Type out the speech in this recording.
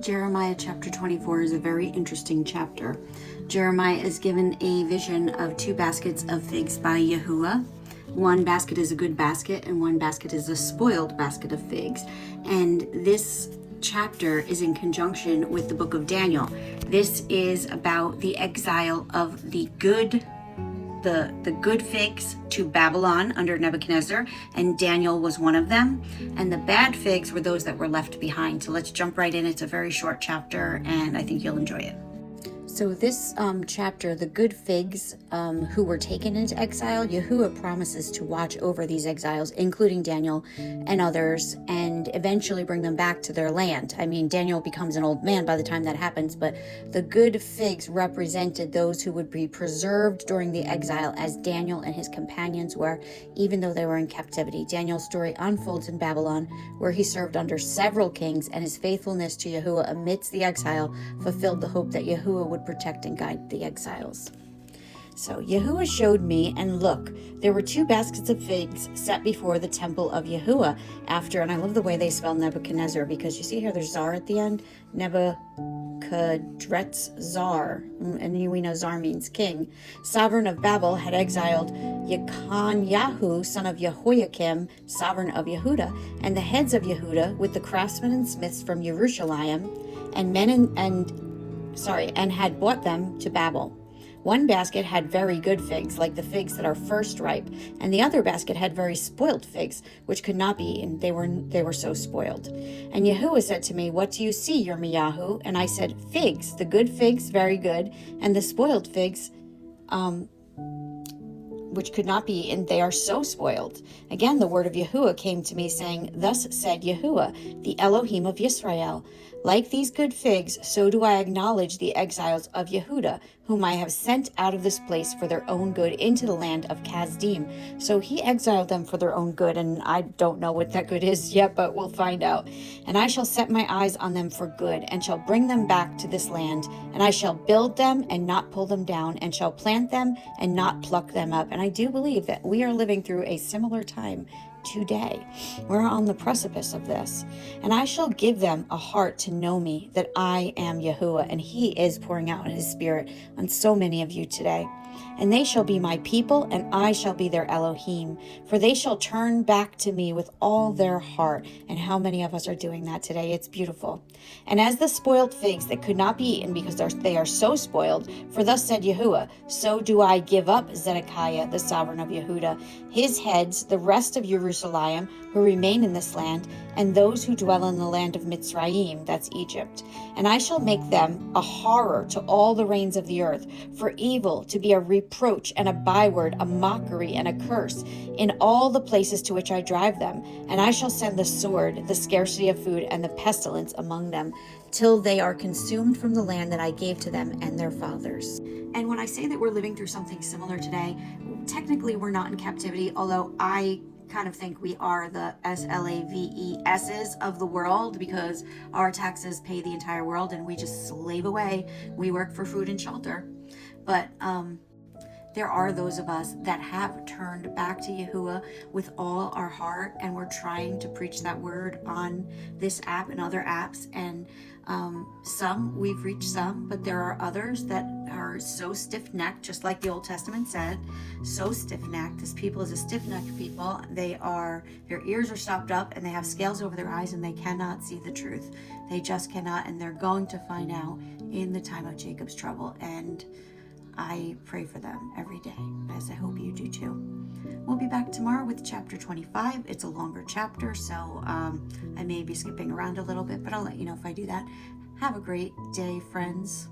Jeremiah chapter 24 is a very interesting chapter. Jeremiah is given a vision of two baskets of figs by Yahuwah. One basket is a good basket, and one basket is a spoiled basket of figs. And this chapter is in conjunction with the book of Daniel. This is about the exile of the good figs to Babylon under Nebuchadnezzar, and Daniel was one of them. And the bad figs were those that were left behind. So let's jump right in. It's a very short chapter, and I think you'll enjoy it. So this chapter, the good figs who were taken into exile, Yahuwah promises to watch over these exiles, including Daniel and others, and eventually bring them back to their land. I mean, Daniel becomes an old man by the time that happens, but the good figs represented those who would be preserved during the exile, as Daniel and his companions were, even though they were in captivity. Daniel's story unfolds in Babylon, where he served under several kings, and his faithfulness to Yahuwah amidst the exile fulfilled the hope that Yahuwah would protect and guide the exiles. So Yahuwah showed me, and look, there were two baskets of figs set before the temple of Yahuwah after, and I love the way they spell Nebuchadnezzar, because you see here there's Zar at the end, Nebuchadrezzar, and we know Zar means king, sovereign of Babel, had exiled Yechonyahu, son of Jehoiakim, sovereign of Yehuda, and the heads of Yehuda with the craftsmen and smiths from Jerusalem, and had brought them to Babel. One basket had very good figs, like the figs that are first ripe, and the other basket had very spoiled figs, which could not be eaten. They were so spoiled. And Yahuwah said to me, "What do you see, Yirmiyahu?" And I said, "Figs, the good figs, very good, and the spoiled figs, which could not be eaten, they are so spoiled." Again, the word of Yahuwah came to me, saying, "Thus said Yahuwah, the Elohim of Yisrael, like these good figs, so do I acknowledge the exiles of Yehuda, whom I have sent out of this place for their own good into the land of Kasdim." So he exiled them for their own good, and I don't know what that good is yet, but we'll find out. "And I shall set my eyes on them for good, and shall bring them back to this land, and I shall build them and not pull them down, and shall plant them and not pluck them up." And I do believe that we are living through a similar time today. We're on the precipice of this. "And I shall give them a heart to know me, that I am Yahuwah." And he is pouring out his spirit on so many of you today. "And they shall be my people, and I shall be their Elohim. For they shall turn back to me with all their heart." And how many of us are doing that today? It's beautiful. "And as the spoiled figs that could not be eaten because they are so spoiled, for thus said Yahuwah, so do I give up Zedekiah, the sovereign of Yehuda, his heads, the rest of Jerusalem, who remain in this land, and those who dwell in the land of Mitzrayim," that's Egypt. "And I shall make them a horror to all the reigns of the earth, for evil to be a reproach and a byword, a mockery and a curse, in all the places to which I drive them. And I shall send the sword, the scarcity of food, and the pestilence among them, till they are consumed from the land that I gave to them and their fathers." And when I say that we're living through something similar today, technically we're not in captivity, although I kind of think we are the SLAVESs of the world, because our taxes pay the entire world and we just slave away. We work for food and shelter. But there are those of us that have turned back to Yahuwah with all our heart, and we're trying to preach that word on this app and other apps. And we've reached some, but there are others that are so stiff-necked, just like the Old Testament said, so stiff-necked. This people is a stiff-necked people. Their ears are stopped up, and they have scales over their eyes, and they cannot see the truth. They just cannot, and they're going to find out in the time of Jacob's trouble. And I pray for them every day, as I hope you do too. We'll be back tomorrow with chapter 25. It's a longer chapter, so I may be skipping around a little bit, but I'll let you know if I do that. Have a great day, friends.